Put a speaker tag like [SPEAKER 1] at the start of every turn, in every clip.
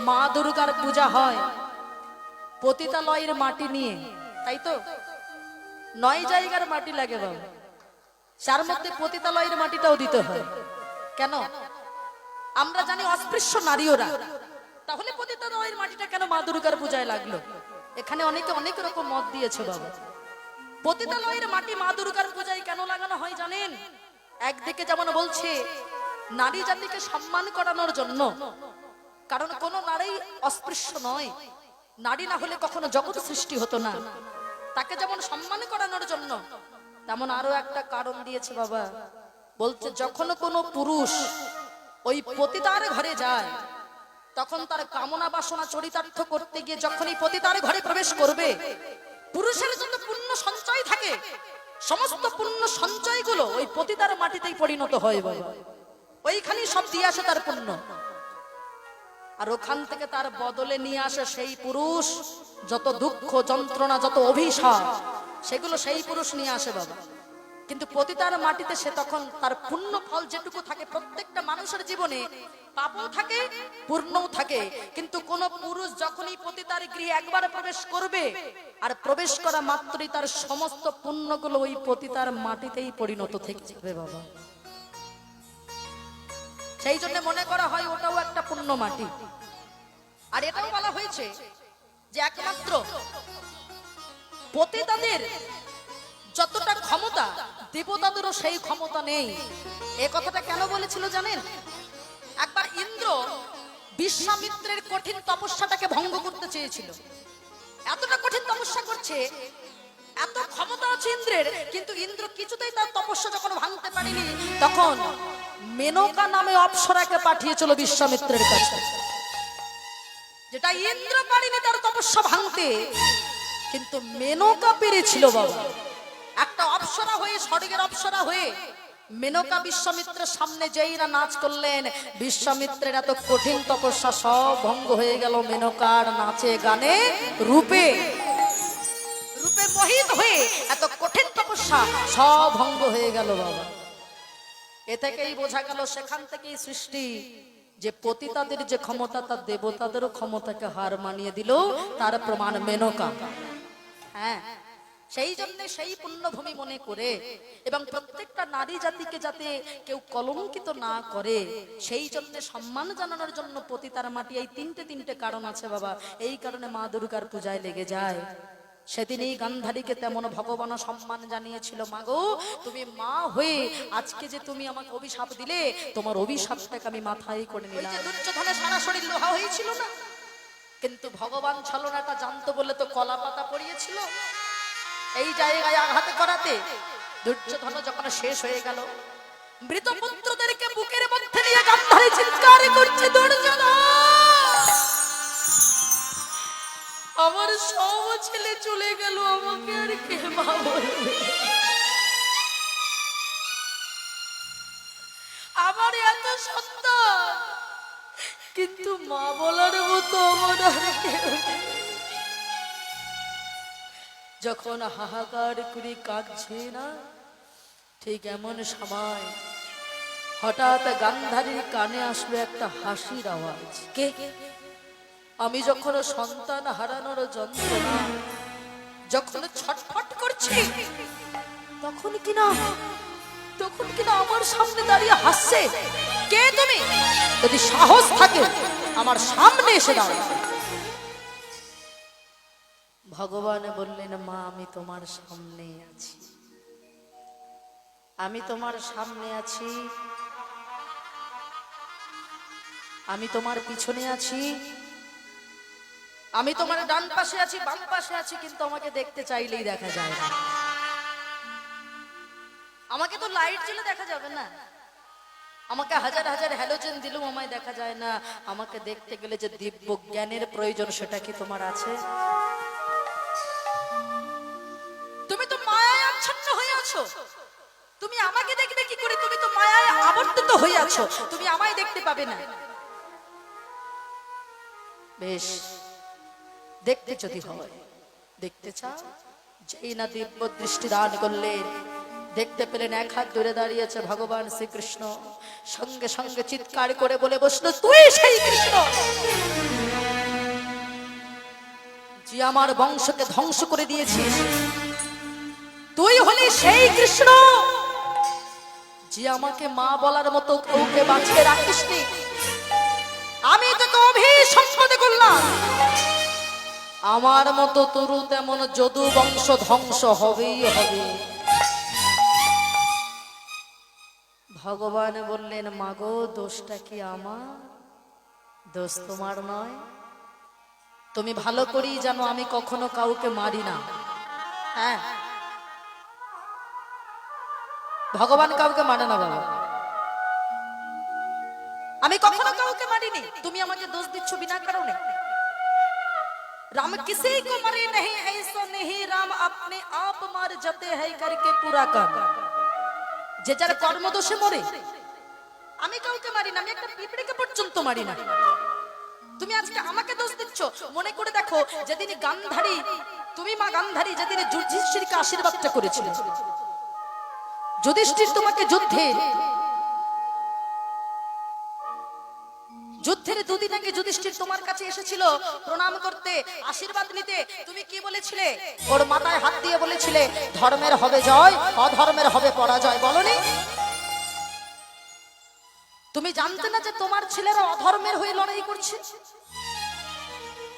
[SPEAKER 1] মা দুর্গার পূজা হয় পতিতালয়ের মাটি নিয়ে, তাই তো? 9 জায়গার মাটি লাগে বাবা, তার মধ্যে পতিতালয়ের মাটিটাও দিতে হয়। কেন? আমরা জানি অস্পৃশ্য নারী ওরা, তাহলে পতিতালয়ের মাটিটা কেন মা দুর্গার পূজায় লাগলো? এখানে অনেকে অনেক রকম মত দিয়েছে বাবা। পতিতালয়ের মাটি মা দুর্গার পূজায় কেন লাগানো হয় জানেন? একদিকে যেমন বলছে নারী জাতিকে সম্মান করানোর জন্য, কারণ কোন নারী অস্পৃশ্য নয়, নারী না হলে কখনো জগৎ সৃষ্টি হতো না, তাকে যেমন সম্মান করানোর জন্য, তেমন আরো একটা কারণ দিয়েছে বাবা। বলছে যখন কোনো পুরুষ ওই পতিতার ঘরে যায়, তখন তার কামনা বাসনা চরিতার্থ করতে গিয়ে যখন এই পতিতার ঘরে প্রবেশ করবে, পুরুষের যত পুণ্য সঞ্চয় থাকে সমস্ত পুণ্য সঞ্চয়গুলো ওই পতিতার মাটিতেই পরিণত হয় বাবা। ওইখানেই সব দিয়ে আসে তার পুণ্য, আর ওখান থেকে তার বদলে নিয়ে আসে সেই পুরুষ যত দুঃখ যন্ত্রণা যত অভিশাপ, সেগুলো সেই পুরুষ নিয়ে আসে বাবা। কিন্তু পতিতার মাটিতে সে তখন তার পুণ্য ফল যেটুকু থাকে, প্রত্যেকটা মানুষের জীবনে পাপও থাকে পুণ্যও থাকে, কিন্তু কোন পুরুষ যখনই পতিতার গৃহে একবার প্রবেশ করবে, আর প্রবেশ করা মাত্রই তার সমস্ত পুণ্যগুলো ওই পতিতার মাটিতেই পরিণত থেকে যাবে বাবা। সেই জন্য মনে করা হয় ওটাও একটা পুণ্য মাটি। আর এটাও বলা হয়েছে যে একমাত্র পতিতাদের যতটা ক্ষমতা দেবতাদেরও সেই ক্ষমতা নেই। এ কথাটা কেন বলেছিল জানেন? একবার ইন্দ্র বিশ্বামিত্রের কঠিন তপস্যাটাকে ভঙ্গ করতে চেয়েছিল। এতটা কঠিন তপস্যা করছে, এত ক্ষমতা আছে ইন্দ্রের, কিন্তু ইন্দ্র কিছুতেই তার তপস্যা যখন ভাঙতে পারেনি, তখন মেনকা নামে অপ্সরাকে পাঠিয়েছিল বিশ্বামিত্রের কাছে। যেটা ইন্দ্র পারেনি তার তপস্যা ভাঙতে, কিন্তু মেনকা পেরেছিল বাবা। একটা অপ্সরা হয়ে, স্বর্গের অপ্সরা হয়ে মেনকা বিশ্বামিত্রের সামনে যেই না নাচ করলেন, বিশ্বামিত্রের এত কঠিন তপস্যা সব ভঙ্গ হয়ে গেল। মেনকার নাচে গানে রূপে রূপে মোহিত হয়ে এত কঠিন তপস্যা সব ভঙ্গ হয়ে গেল বাবা। এ থেকেই বোঝা গেল, সেখান থেকেই সৃষ্টি, যে পতিতাদের যে ক্ষমতা তা দেবতাদেরও ক্ষমতাকে হার মানিয়ে দিল, তার প্রমাণ মেনকা। হ্যাঁ, সেই জন্য সেই পুণ্যভূমি মনে করে এবং প্রত্যেকটা নারী জাতিকে যাতে কেউ কলঙ্কিত না করে, সেই জন্য সম্মান জানানোর জন্য পতিতার মাটি, এই তিনটে কারণ আছে বাবা। এই কারণে মা দুর্গার পূজায় লেগে যায়। সেদিনই গান্ধারীকে তেমন ভগবান সম্মান জানিয়েছিল, মাগো তুমি মা হয়ে আজকে যে তুমি আমাকে অভিশাপ দিলে, তোমার অভিশাপটাকে আমি মাথায় করে নিলাম। দুর্যোধনের সারা শরীর লোহা হয়েছিল না, কিন্তু ভগবান ছলনাটা জানতো বলে তো কলা পাতা পড়িয়েছিল। এই জায়গায় আঘাত করাতে দুর্যোধন যখন শেষ হয়ে গেল, মৃত পুত্রদেরকে বুকের মধ্যে নিয়ে গান্ধারী চিৎকার করছে, দুর্যোধন আমার সব ছেলে চলে গেল, আমাকে আর কে মা বলবে? আমার এত সন্তান, কিন্তু মা বলার মতো আমার আর কেউ নেই। যখন হাহাকার করে কাঁদছে না, ঠিক এমন সময় হঠাৎ গান্ধারীর কানে আসলো একটা হাসির আওয়াজ। কে? আমি যখন সন্তান হারানোর যন্ত্রণা যখন ছটফট করছি, তখন কিনা আমার সামনে দাঁড়িয়ে হাসছে। কে তুমি? যদি সাহস থাকে আমার সামনে এসে দাঁড়াও। ভগবান বললেন, মা আমি তোমার সামনে আছি, আমি তোমার সামনে আছি, আমি তোমার পিছনে আছি, আমি তোমার ডান পাশে আছি বাম পাশে আছি, কিন্তু আমাকে দেখতে চাইলেই দেখা যায় না। আমাকে তো লাইট জ্বলে দেখা যাবে না, আমাকে হাজার হাজার হ্যালোজেন দিলেও আমায় দেখা যায় না। আমাকে দেখতে গেলে যে দিব্য জ্ঞানের প্রয়োজন, সেটা কি তোমার আছে? তুমি তো মায়ায় আচ্ছন্ন হয়ে আছো, তুমি আমাকে দেখবে কি করে? তুমি তো মায়ায় আবর্তিত হয়ে আছো, তুমি আমায় দেখতে পাবে না। বেশ, দেখতে যদি হয়, দেখতে চাও, যেই না দিব্য দৃষ্টি দান করলেন, দেখতে পেলেন এক হাত দূরে দাঁড়িয়েছে ভগবান শ্রীকৃষ্ণ। সঙ্গে সঙ্গে চিৎকার করে বলে বসলো, তুই সেই কৃষ্ণ যে আমার বংশকে ধ্বংস করে দিয়েছিস। তুই হলি সেই কৃষ্ণ যে আমাকে মা বলার মতো কাউকে বাঁচিয়ে রাখিসনি। আমি তোকে অভিসম্পাদে করলাম, আমার মতো তরু তেমন যদু বংশ ধ্বংস হবেই হবে। ভগবান বললেন, মাগো দোষটা কি আমার? দোষ তোমার নয়। তুমি ভালো করেই জানো আমি কখনো কাউকে মারি না। হ্যাঁ, ভগবান কাউকে মানে না বাবা, আমি কখনো কাউকে মারিনি। তুমি আমাকে দোষ দিচ্ছ বিনা কারণে। राम किसी को मरे नहीं ऐसा नहीं, राम अपने आप मार जाते हैं करके पूरा काम। যে যার কর্ম দোষে মরে। আমি কাউকে মারি না, আমি একটা পিঁপড়েকে পর্যন্ত মারি না। তুমি আজকে আমাকে দোষ দিচ্ছ। মনে করে দেখো, যেদিন গান্ধারী, তুমি মা গান্ধারী যেদিন যুধিষ্ঠিরকে আশীর্বাদটা করেছিলে, যুধিষ্ঠির তোমাকে যুদ্ধের দুদিন আগে যুধিষ্ঠির তোমার কাছে এসেছিল প্রণাম করতে, আশীর্বাদ নিতে। তুমি কি বলেছিলে? ওর মাথায় হাত দিয়ে বলেছিলে, ধর্মের হবে জয়, অধর্মের হবে পরাজয়। বলনি? তুমি জানতে না যে তোমার ছেলেরা অধর্মের হয়ে লড়াই করছে?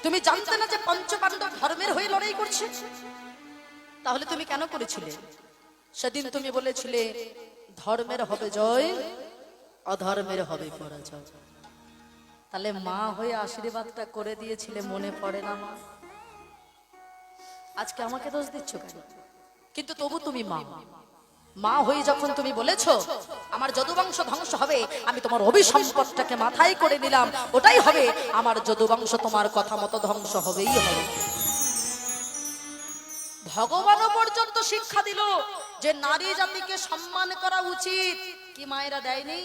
[SPEAKER 1] তুমি জানতে না যে পঞ্চপাণ্ডব ধর্মের হয়ে লড়াই করছে? তাহলে তুমি কেন করেছিলে? সেদিন তুমি বলেছিলে, ধর্মের হবে জয়, অধর্মের হবে পরাজয়। তাহলে মা হয়ে আশীর্বাদটা করে দিয়েছিলে, মনে পড়ে না মা? আজকে আমাকে দোষ দিচ্ছ কেন? কিন্তু তবু তুমি মা হয়ে যখন তুমি বলেছো আমার যদুবংশ ধ্বংস হবে, আমি তোমার অভিসম্পদটাকে মাথায় করে নিলাম, ওটাই হবে আমার যদুবংশ। তোমার কথা মতো ধ্বংস হবেই হবে। ভগবানও পর্যন্ত শিক্ষা দিল যে নারী জাতিকে সম্মান করা উচিত। কি মায়েরা দেয়নি?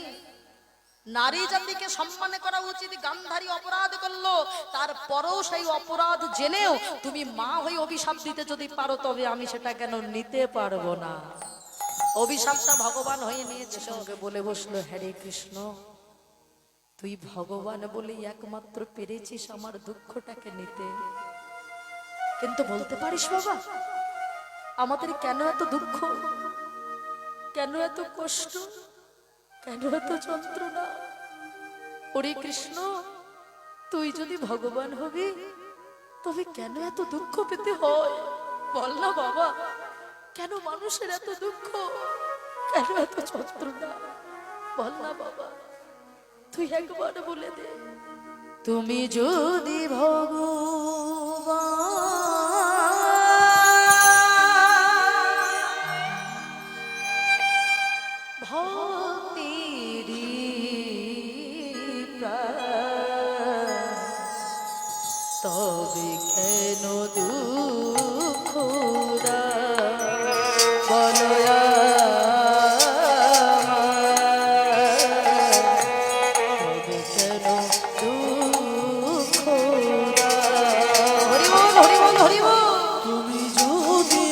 [SPEAKER 1] নারী জাতিকে সম্মান করা উচিত। গান্ধারী অপরাধ করলো, তারপরেও সেই অপরাধ জেনেও তুমি মা হয়ে অভিশাপ দিতে যদি পারো, তবে আমি সেটা কেন নিতে পারবো না? অভিশাপটা ভগবান হয়ে নিয়েছে। সঙ্গে বলে বসলো, হরে কৃষ্ণ, তুই ভগবান বলে একমাত্র পেরেছিস আমার দুঃখটাকে নিতে। কিন্তু বলতে পারিস বাবা, আমাদের কেন এত দুঃখ, কেন এত কষ্ট, কেন এত যন্ত্রণা? ওরে কৃষ্ণ, তুই যদি ভগবান হবি তবে কেন এত দুঃখ পেতে হয়? বল না বাবা, কেন মানুষের এত দুঃখ, কেন এত যন্ত্রণা? বল না বাবা, তুই একবার বলে দে। তুমি যদি ভগবান তবে কেন দুঃখ বলয়া, তবে কেন দুঃখ? হরি বল, হরি বল, হরি বল। তুমি যদি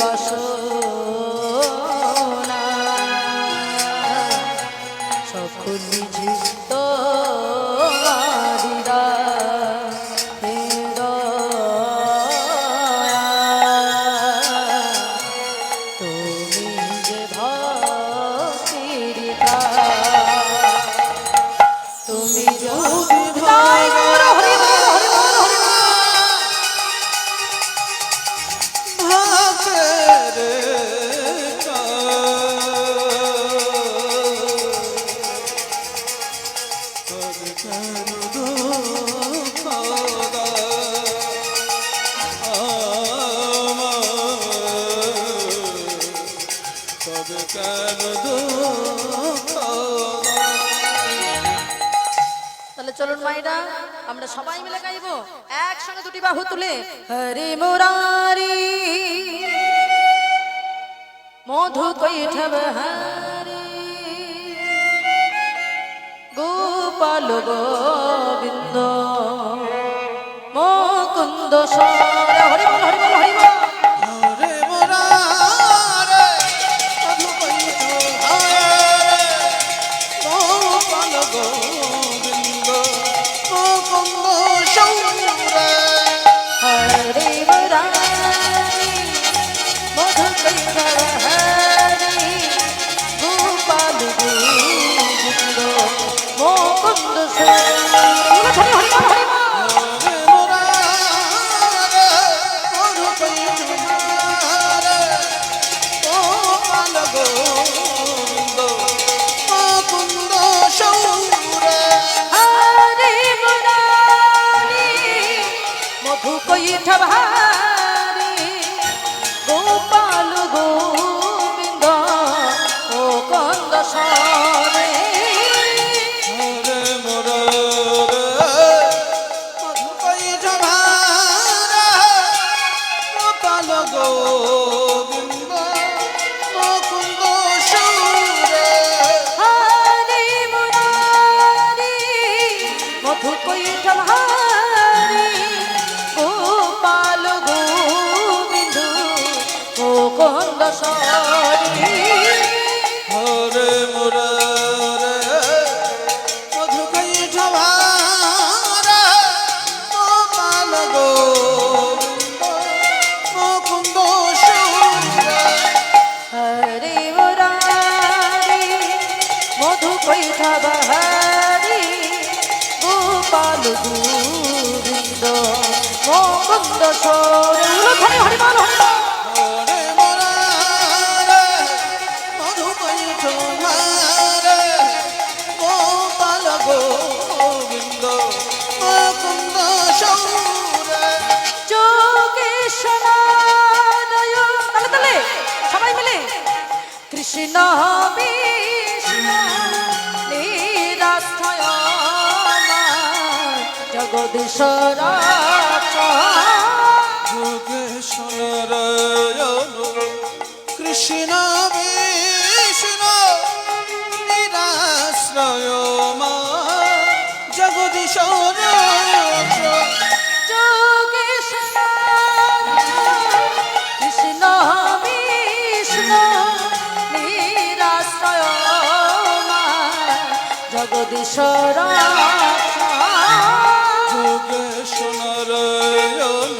[SPEAKER 1] বাসনা সকলি
[SPEAKER 2] তবে কেন দুঃখ
[SPEAKER 1] তাহলে চলুন মাইরা আমরা সবাই মিলে গাইবো একসঙ্গে দুটি বাহু তুলে হরে মুরারি মধু কৈঠব হরি গোপাল গোবিন্দ মুকুন্দ সর হরি বল হরি বল হরি বল
[SPEAKER 2] হরে মুরারে মধু কৈঠ হরে গোপাল গোবিন্দ মুকুন্দ সৌরে
[SPEAKER 1] হরে মুরারি মধু কৈঠব হরি গোপাল গোবিন্দ মুকুন্দ সর হরি হরি বল হরি বল
[SPEAKER 2] হরে মুরারে মধু কৈঠ হরে গোপাল গোবিন্দ মুকুন্দ সৌরে
[SPEAKER 1] হরে মুরারি মধু কৈঠব হরি গোপাল গোবিন্দ মুকুন্দ সরে
[SPEAKER 2] হরে মুরারে মধু কৈঠ হরে গোপাল গোবিন্দ মুকুন্দ সৌরে
[SPEAKER 1] হরে মুরারি মধু কৈঠব হরি গোপাল গোবিন্দ মুকুন্দ সরে
[SPEAKER 2] হরে মুরারে মধু কৈঠ হরে গোপাল গোবিন্দ মুকুন্দ সৌরে
[SPEAKER 1] হরে মুরারি মধু কৈঠব হরি গোপাল গোবিন্দ মুকুন্দ সরে হরি হরি বল হরি বল
[SPEAKER 2] হরে মুরারে মধু কৈঠ হরে গোপাল গোবিন্দ মুকুন্দ সৌরে
[SPEAKER 1] যোগেশ্বরায় তালে তালে সবাই মিলে কৃষ্ণ বিষ্ণু নিরাশ্রয় জগদীশ্বর
[SPEAKER 2] যোগেশ্বরায়ণ কৃষ্ণ বিষ্ণু নিরাশ্রয় মা জগদীশ্বর
[SPEAKER 1] কৃষ্ণ বিষ্ণু নিরাশ্রয় জগদীশ্বর
[SPEAKER 2] যোগেশ্বরায়ণ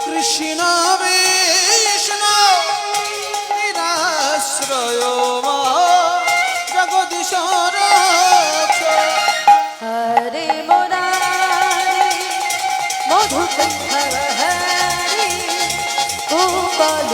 [SPEAKER 2] কৃষ্ণ বিষ্ণু নিরাশ্রয় মা জগদীশ্বর
[SPEAKER 1] হরে মুরারি মধু কৈঠব হরি গোপাল